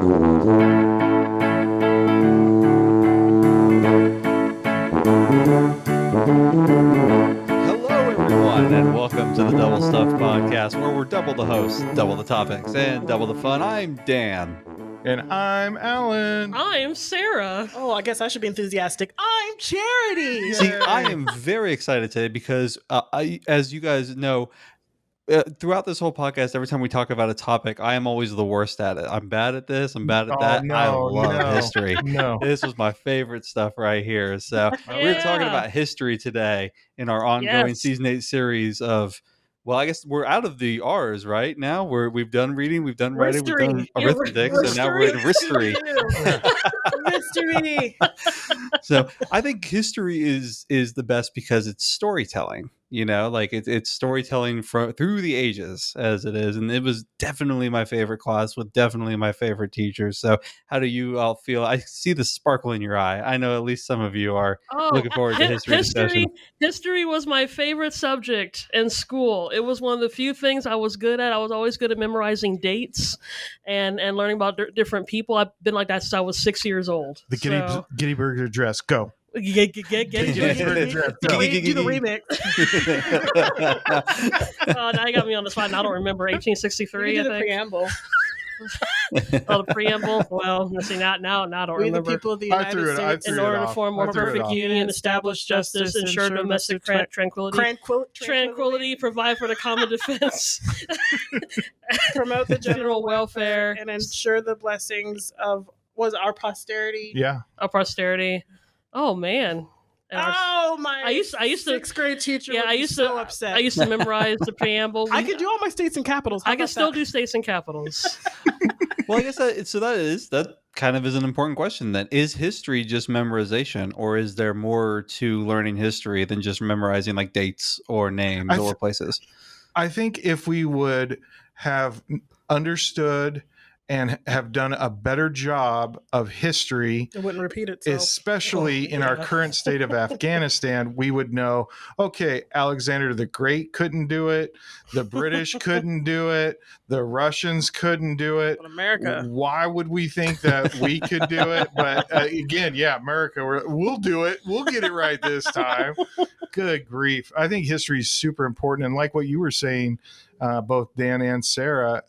Hello, everyone, and welcome to the Double Stuff Podcast, where we're double the hosts, double the topics, and double the fun. I'm Dan. And I'm Alan. I'm Sarah. Oh, I guess I should be enthusiastic. I'm Charity. See, I am very excited today because, as you guys know, throughout this whole podcast, every time we talk about a topic, I am always the worst at it. I'm bad at this. I'm bad at that. I love history. This was my favorite stuff right here. So we're talking about history today in our ongoing season 8 series of, well, I guess we're out of the R's right now. We've done reading, we've done writing, we've done arithmetic, so now we're in history. History. So I think history is the best because it's storytelling. You know, like it's storytelling through the ages as it is. And it was definitely my favorite class with definitely my favorite teachers. So how do you all feel? I see the sparkle in your eye. I know at least some of you are looking forward to history discussion. History was my favorite subject in school. It was one of the few things I was good at. I was always good at memorizing dates and learning about different people. I've been like that since I was 6 years old. The Gettysburg Address, go. Get Do the remix. Oh, now you got me on the spot. I don't remember 1863. You I do the think. preamble. Oh, the preamble. Well, let's see. Now I don't We remember. the people of the United States. In order to form more perfect union, establish justice, ensure domestic tranquility, provide for the common defense, promote the general welfare, and ensure the blessings of our posterity. Yeah, our posterity. Oh man. My I used to sixth grade teacher. Yeah, I used to upset. I used to memorize the preamble. I could do all my states and capitals. I can still do states and capitals. Well, I guess that kind of is an important question. Then is history just memorization, or is there more to learning history than just memorizing like dates or names or places? I think if we would have understood and have done a better job of history, it wouldn't repeat itself. Especially in our current state of Afghanistan, we would know, okay, Alexander the Great couldn't do it. The British couldn't do it. The Russians couldn't do it. But America. Why would we think that we could do it? But again, yeah, America, we'll do it. We'll get it right this time. Good grief. I think history is super important. And like what you were saying, both Dan and Sarah,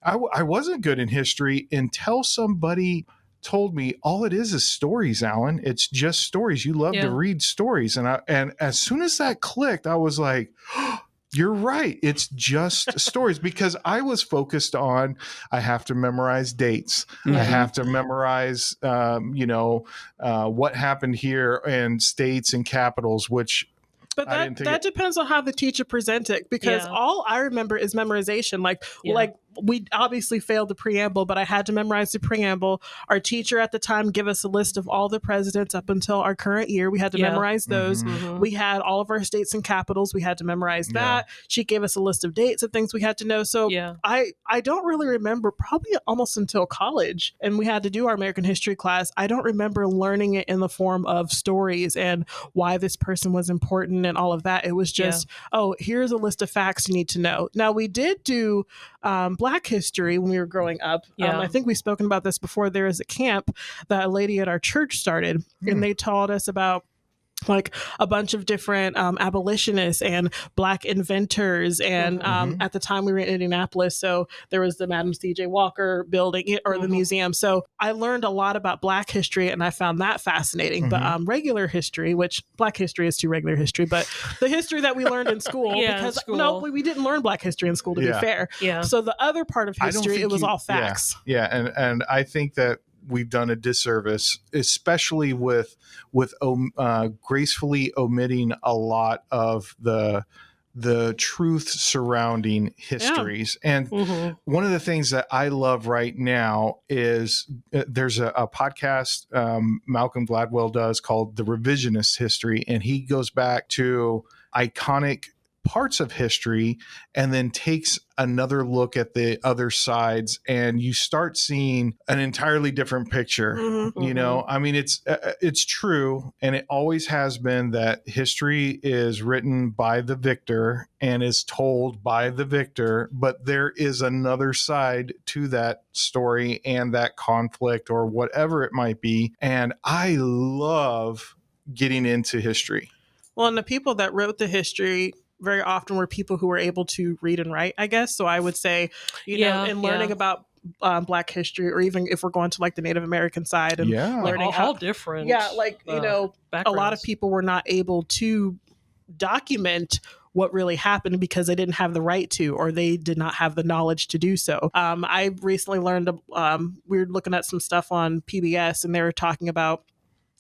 I wasn't good in history until somebody told me all it is stories, Alan. It's just stories. You love to read stories. And as soon as that clicked, I was like, oh, you're right. It's just stories, because I was focused on, I have to memorize dates. Mm-hmm. I have to memorize, what happened here and states and capitals, which But that depends on how the teacher presents it, because all I remember is memorization. Like we obviously failed the preamble, but I had to memorize the preamble. Our teacher at the time gave us a list of all the presidents up until our current year. We had to memorize those. Mm-hmm. We had all of our states and capitals. We had to memorize that. She gave us a list of dates of things we had to know. So I don't really remember, probably almost until college, and we had to do our American history class. I don't remember learning it in the form of stories and why this person was important and all of that. It was just, here's a list of facts you need to know. Now, we did do Black history when we were growing up. I think we've spoken about this before. There is a camp that a lady at our church started, and they taught us about like a bunch of different abolitionists and Black inventors. And at the time we were in Indianapolis, so there was the Madam C.J. Walker building or the museum. So I learned a lot about Black history, and I found that fascinating. But regular history, which Black history is to regular history, but the history that we learned in school, because no, we didn't learn Black history in school, to be fair. Yeah. So the other part of history, it was all facts. Yeah. And I think that we've done a disservice, especially with gracefully omitting a lot of the truth surrounding histories. And one of the things that I love right now is there's a podcast Malcolm Gladwell does called The Revisionist History, and he goes back to iconic parts of history and then takes another look at the other sides, and you start seeing an entirely different picture. Mm-hmm. You know, I mean, it's true, and it always has been, that history is written by the victor and is told by the victor, but there is another side to that story and that conflict or whatever it might be. And I love getting into history. Well, and the people that wrote the history very often were people who were able to read and write, I guess. So I would say, you know, in learning about Black history, or even if we're going to like the Native American side and learning like all different. Yeah, like, you know, backgrounds. A lot of people were not able to document what really happened because they didn't have the right to, or they did not have the knowledge to do so. I recently learned, we were looking at some stuff on PBS, and they were talking about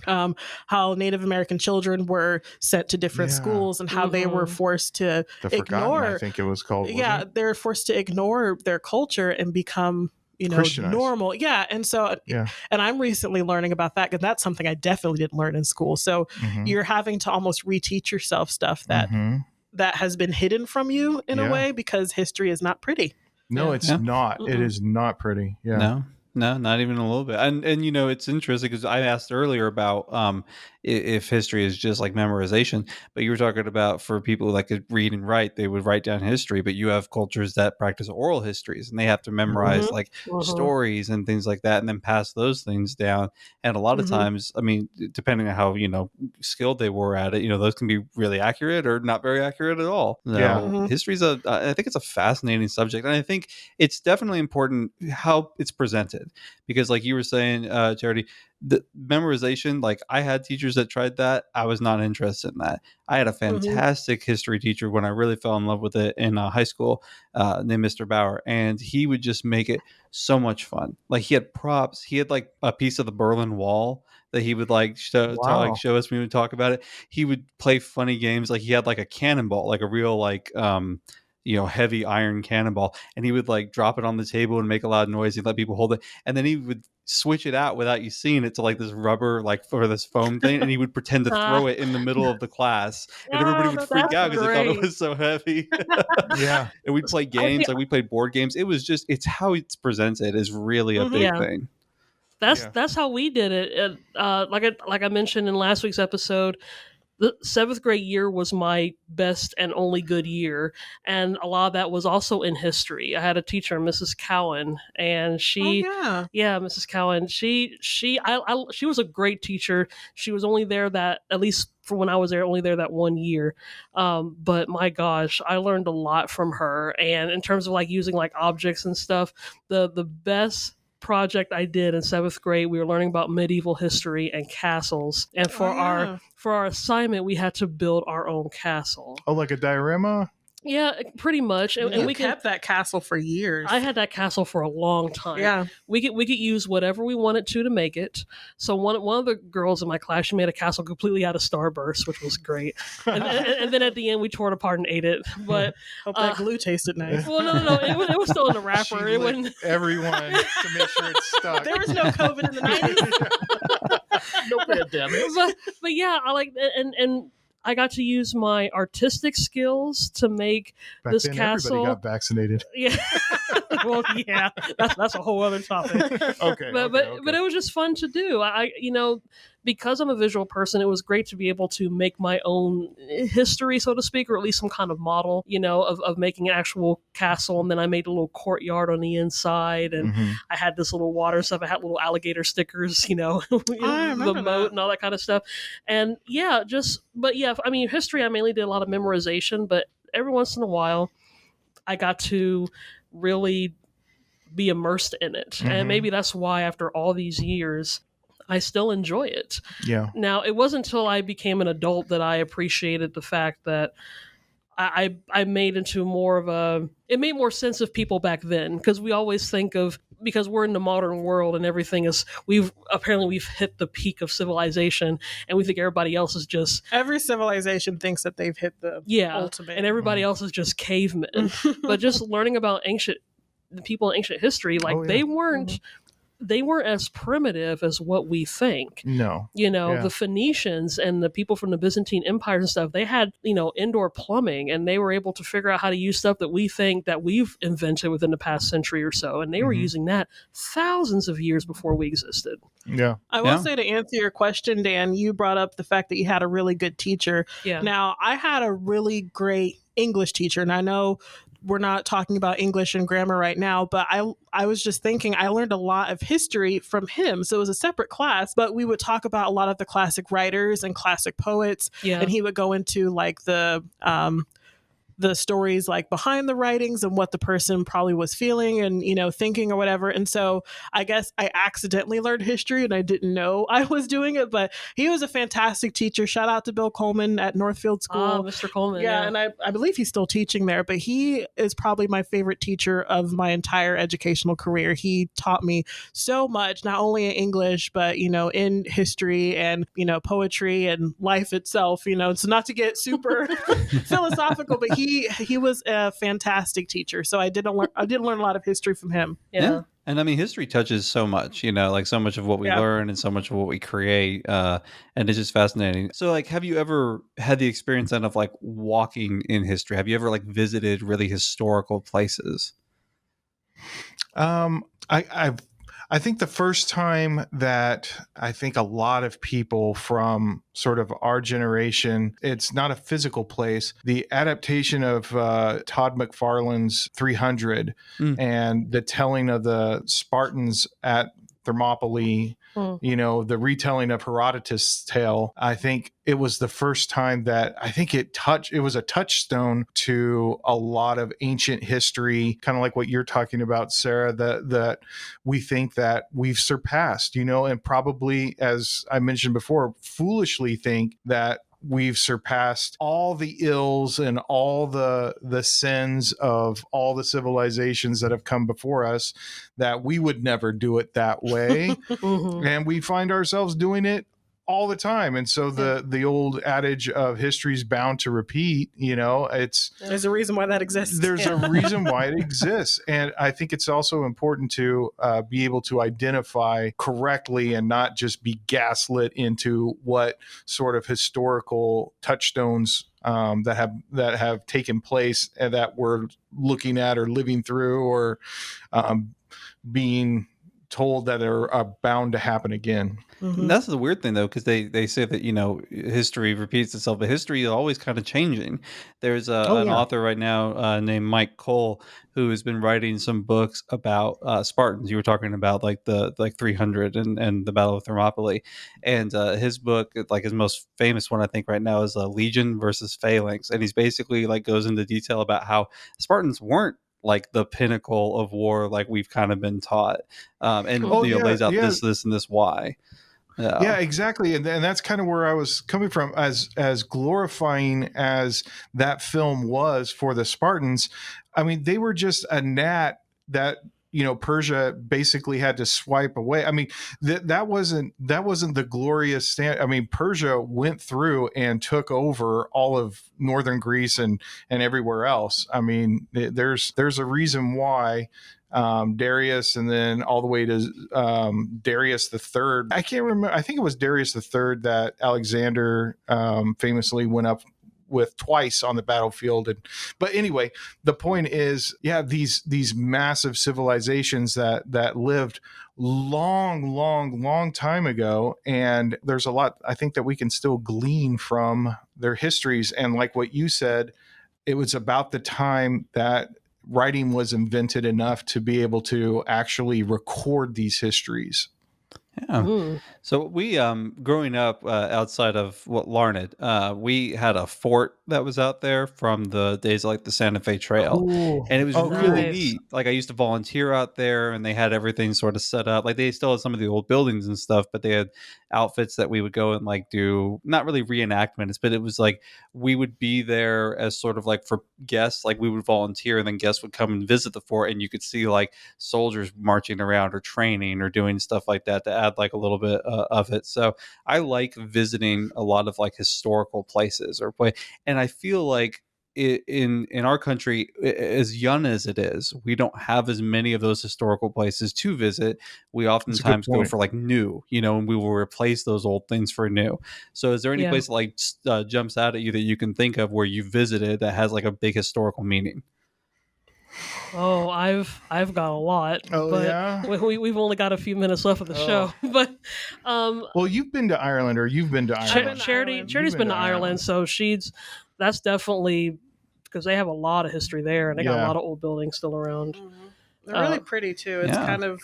how Native American children were sent to different schools, and how they were forced to ignore. I think it was called. They were forced to ignore their culture and become, you know, normal. Yeah, and so and I'm recently learning about that, because that's something I definitely didn't learn in school. So you're having to almost reteach yourself stuff that that has been hidden from you in a way, because history is not pretty. No, it's not. It is not pretty. Yeah. No, not even a little bit. And you know, it's interesting because I asked earlier about if history is just like memorization, but you were talking about for people that could read and write, they would write down history. But you have cultures that practice oral histories, and they have to memorize like stories and things like that, and then pass those things down. And a lot of times, I mean, depending on how, you know, skilled they were at it, you know, those can be really accurate or not very accurate at all. So history's I think it's a fascinating subject, and I think it's definitely important how it's presented. Because like you were saying, Charity, the memorization, like I had teachers that tried that. I was not interested in that. I had a fantastic history teacher when I really fell in love with it in high school, named Mr. Bauer, and he would just make it so much fun. Like he had props. He had like a piece of the Berlin Wall that he would like show us when we would talk about it. He would play funny games. Like he had like a cannonball, like a real like you know, heavy iron cannonball, and he would like drop it on the table and make a loud noise. He'd let people hold it, and then he would switch it out without you seeing it to like this rubber, like for this foam thing, and he would pretend to throw it in the middle of the class, and everybody would freak out because they thought it was so heavy. And we'd play games, like we played board games. It was just, it's how it's presented is really a big thing. That's how we did it. Like I mentioned in last week's episode, the 7th grade year was my best and only good year, and a lot of that was also in history. I had a teacher, Mrs. Cowan, and she, Mrs. Cowan, she was a great teacher. She was only there that, at least for when I was there, only there that 1 year. But my gosh, I learned a lot from her. And in terms of like using like objects and stuff, the best project I did in 7th grade, we were learning about medieval history and castles, and for our assignment we had to build our own castle. Oh, like a diorama? Yeah, pretty much. And we kept that castle for years. I had that castle for a long time. Yeah, we could use whatever we wanted to make it. So one of the girls in my class, she made a castle completely out of Starburst, which was great. And then at the end, we tore it apart and ate it. But hope that glue tasted nice. Well, no, it was still in the wrapper. It wouldn't. Everyone to make sure it's stuck. There was no COVID in the 90s. No pandemic. But yeah, I like and I got to use my artistic skills to make this castle. Everybody got vaccinated. Yeah. Well, yeah, that's a whole other topic. Okay. But it was just fun to do. I you know, because I'm a visual person, it was great to be able to make my own history, so to speak, or at least some kind of model, you know, of making an actual castle. And then I made a little courtyard on the inside, and I had this little water stuff. I had little alligator stickers, you know, the moat and all that kind of stuff. And I mean, history, I mainly did a lot of memorization, but every once in a while I got to really be immersed in it. And maybe that's why after all these years, I still enjoy it. Yeah. Now, it wasn't until I became an adult that I appreciated the fact that I made into more of it made more sense of people back then, because we always think of, because we're in the modern world and everything is, we've hit the peak of civilization, and we think everybody else is just, every civilization thinks that they've hit the ultimate, and everybody else is just cavemen. But just learning about the people in ancient history, like they weren't they weren't as primitive as what we think. No. The Phoenicians and the people from the Byzantine Empire and stuff, they had, indoor plumbing, and they were able to figure out how to use stuff that we think that we've invented within the past century or so. And they were using that thousands of years before we existed. Yeah. I will say, to answer your question, Dan, you brought up the fact that you had a really good teacher. Yeah. Now, I had a really great English teacher, and I know we're not talking about English and grammar right now, but I was just thinking I learned a lot of history from him. So it was a separate class, but we would talk about a lot of the classic writers and classic poets. Yeah. And he would go into like the stories like behind the writings and what the person probably was feeling and, thinking or whatever. And so I guess I accidentally learned history and I didn't know I was doing it, but he was a fantastic teacher. Shout out to Bill Coleman at Northfield School. Mr. Coleman. Yeah. And I believe he's still teaching there, but he is probably my favorite teacher of my entire educational career. He taught me so much, not only in English, but, in history and, poetry and life itself, so not to get super philosophical, but he was a fantastic teacher. So I did learn a lot of history from him. Yeah. And I mean, history touches so much, like so much of what we learn and so much of what we create. And it's just fascinating. So like, have you ever had the experience then of like walking in history? Have you ever like visited really historical places? I think the first time that I think a lot of people from sort of our generation, it's not a physical place. The adaptation of Todd McFarlane's 300 and the telling of the Spartans at Thermopylae, the retelling of Herodotus' tale. I think it was the first time that I think it was a touchstone to a lot of ancient history, kind of like what you're talking about, Sarah, that we think that we've surpassed, and probably, as I mentioned before, foolishly think that we've surpassed all the ills and all the sins of all the civilizations that have come before us, that we would never do it that way. And we find ourselves doing it all the time. And so the old adage of history's bound to repeat, there's a reason why that exists. There's a reason why it exists. And I think it's also important to be able to identify correctly and not just be gaslit into what sort of historical touchstones that have taken place and that we're looking at or living through or being told that are bound to happen again. That's the weird thing, though, because they say that, history repeats itself, but history is always kind of changing. There's an author right now named Mike Cole who has been writing some books about Spartans. You were talking about like the 300 and the Battle of Thermopylae. And his book, like his most famous one, I think right now is Legion versus Phalanx. And he's basically like goes into detail about how Spartans weren't like the pinnacle of war, like we've kind of been taught, and lays out this and this why. Yeah, exactly. And that's kind of where I was coming from. As glorifying as that film was for the Spartans, I mean, they were just a gnat that, Persia basically had to swipe away. I mean, that wasn't the glorious stand. I mean, Persia went through and took over all of northern Greece and everywhere else. I mean, there's a reason why Darius and then all the way to Darius the Third. I can't remember. I think it was Darius the Third that Alexander famously went up with twice on the battlefield. But anyway, the point is, these massive civilizations that lived long time ago, and there's a lot I think that we can still glean from their histories. And like what you said, it was about the time that writing was invented enough to be able to actually record these histories. Yeah. So we, growing up outside of Larned, we had a fort that was out there from the days of, like the Santa Fe Trail. Ooh. And it was really nice. neat. Like I used to volunteer out there and they had everything sort of set up. Like they still had some of the old buildings and stuff, but they had outfits that we would go and like do, not really reenactments, but it was like we would be there as sort of like for guests, like we would volunteer and then guests would come and visit the fort and you could see like soldiers marching around or training or doing stuff like that to add like a little bit of it. So I like visiting a lot of like historical places and I feel like in our country, as young as it is, we don't have as many of those historical places to visit. We oftentimes go for like new, and we will replace those old things for new. So is there any place that like jumps out at you that you can think of where you visited that has like a big historical meaning? Oh, I've got a lot. Oh, but yeah? we've only got a few minutes left of the show. But well, you've been to Ireland, or you've been to Ireland. Charity's been to Ireland, so that's definitely because they have a lot of history there, and they got a lot of old buildings still around. They're really pretty too. It's kind of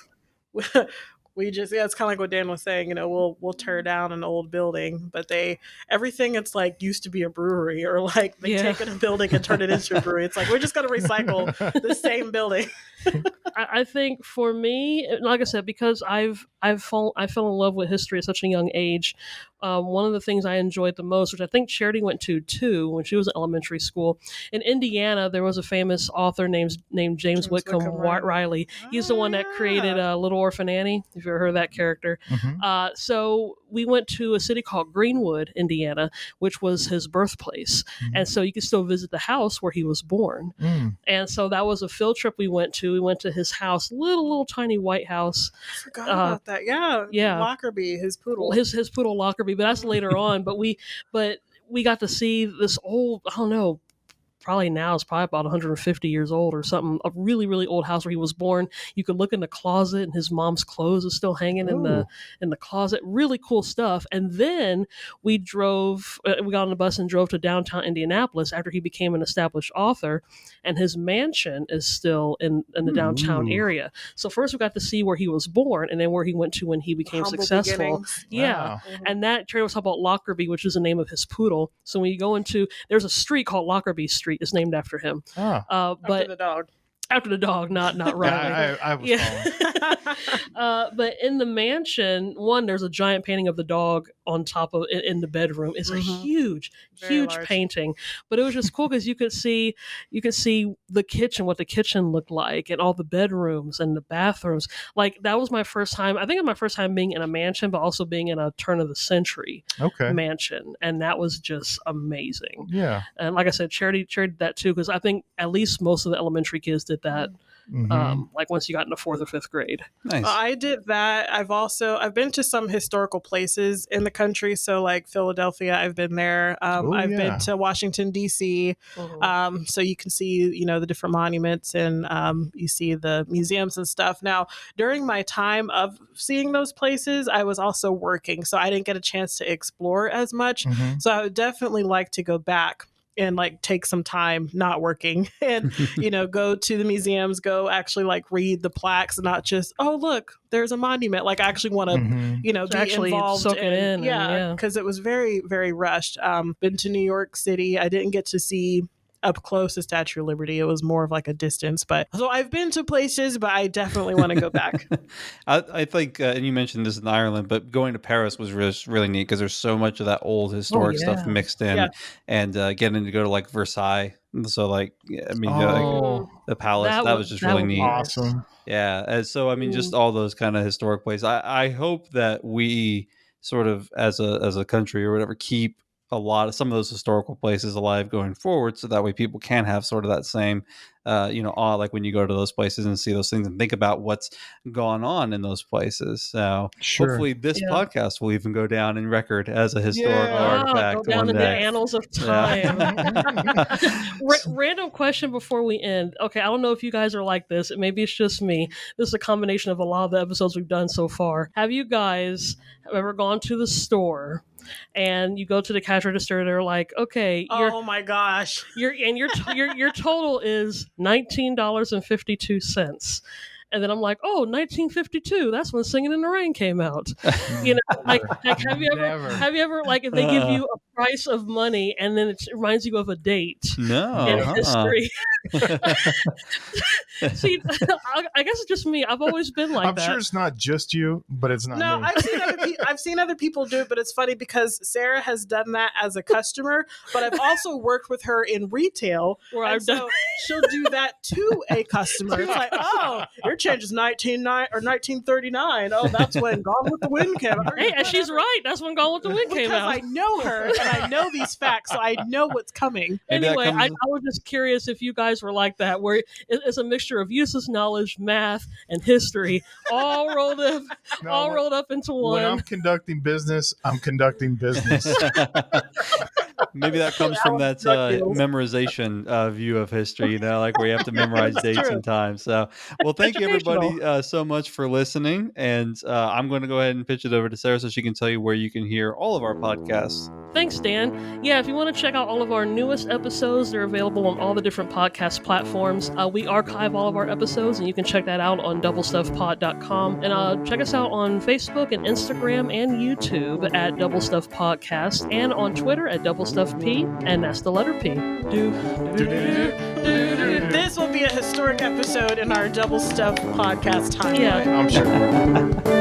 it's kind of like what Dan was saying. We'll tear down an old building, but everything it's like used to be a brewery, or like they take a building and turn it into a brewery. It's like we're just gonna recycle the same building. I think for me, like I said, because I fell in love with history at such a young age. One of the things I enjoyed the most, which I think Charity went to too when she was in elementary school, in Indiana, there was a famous author named James Whitcomb Riley. He's the one that created Little Orphan Annie, if you've ever heard of that character. Mm-hmm. So we went to a city called Greenwood, Indiana, which was his birthplace. Mm-hmm. And so you could still visit the house where he was born. Mm. And so that was a field trip we went to. We went to his house, little tiny white house. I forgot about that. Yeah. Lockerbie, his poodle. His poodle Lockerbie, but that's later on. But we got to see this old, I don't know, probably now it's probably about 150 years old or something, a really, really old house where he was born. You could look in the closet and his mom's clothes are still hanging in the closet. Really cool stuff. And then we got on the bus and drove to downtown Indianapolis after he became an established author, and his mansion is still in the downtown area. So first we got to see where he was born, and then where he went to when he became successful. Beginnings. Yeah. Wow. And that Trey was talking about Lockerbie, which is the name of his poodle. So when you go there's a street called Lockerbie Street. Is named after him. But after the dog. After the dog, not Riley. I was following. But in the mansion, there's a giant painting of the dog on top of in the bedroom. It's a huge large painting. But it was just cool because you could see the kitchen, what the kitchen looked like, and all the bedrooms and the bathrooms. Like that was my first time. I think it was my first time being in a mansion, but also being in a turn of the century mansion, and that was just amazing. Yeah. And like I said, Charity did that too, because I think at least most of the elementary kids did that. Like once you got into 4th or 5th grade. Nice. I did that. I've been to some historical places in the country. So like Philadelphia, I've been there. I've been to Washington, D.C. So you can see, the different monuments, and you see the museums and stuff. Now, during my time of seeing those places, I was also working, so I didn't get a chance to explore as much. So I would definitely like to go back and like take some time not working and, go to the museums, go actually like read the plaques, and not just, oh, look, there's a monument. Like I actually want to, be actually involved. Soak it in. Because it was very, very rushed. Been to New York City. I didn't get to see up close to Statue of Liberty. It was more of like a distance, so I've been to places, but I definitely want to go back. I think, and you mentioned this in Ireland, but going to Paris was really neat because there's so much of that old historic stuff mixed in, and getting to go to like Versailles. So like, the palace, that was just really neat. Awesome. Yeah. And so, just all those kind of historic places. I hope that we sort of as a country or whatever, keep some of those historical places alive going forward, so that way people can have sort of that same awe, like when you go to those places and see those things and think about what's gone on in those places. So hopefully this podcast will even go down in record as a historical artifact. Go down in the annals of time. Random question before we end. Okay, I don't know if you guys are like this. Maybe it's just me. This is a combination of a lot of the episodes we've done so far. Have you guys ever gone to the store and you go to the cash register, they're like, okay, oh my gosh, your total is $19.52. And then I'm like, oh, 1952. That's when Singing in the Rain came out. Have you ever like if they give you a price of money and then it reminds you of a date in history? See, I guess it's just me. I've always been like that. I'm sure it's not just you, but it's not. No, me. I've seen other people do it, but it's funny because Sarah has done that as a customer, but I've also worked with her in retail, where she'll do that to a customer. It's like, oh, your change is 1939. Oh, that's when Gone with the Wind came out. Hey, and she's right. That's when Gone with the Wind came out. I know her, and and I know these facts, so I know what's coming. Anyway, I was just curious if you guys were like that, where it's a mixture of useless knowledge, math, and history, all rolled up into one. When I'm conducting business, I'm conducting business. Maybe that comes from that memorization view of history, like where you have to memorize dates and times. So, well, thank you everybody so much for listening. And I'm going to go ahead and pitch it over to Sarah so she can tell you where you can hear all of our podcasts. Thanks, Dan. Yeah, if you want to check out all of our newest episodes, they're available on all the different podcast platforms. We archive all of our episodes, and you can check that out on doublestuffpod.com. And check us out on Facebook and Instagram and YouTube at Double Stuff Podcast, and on Twitter at Double Stuff P, and that's the letter P. This will be a historic episode in our Double Stuff Podcast timeline. Yeah, I'm sure.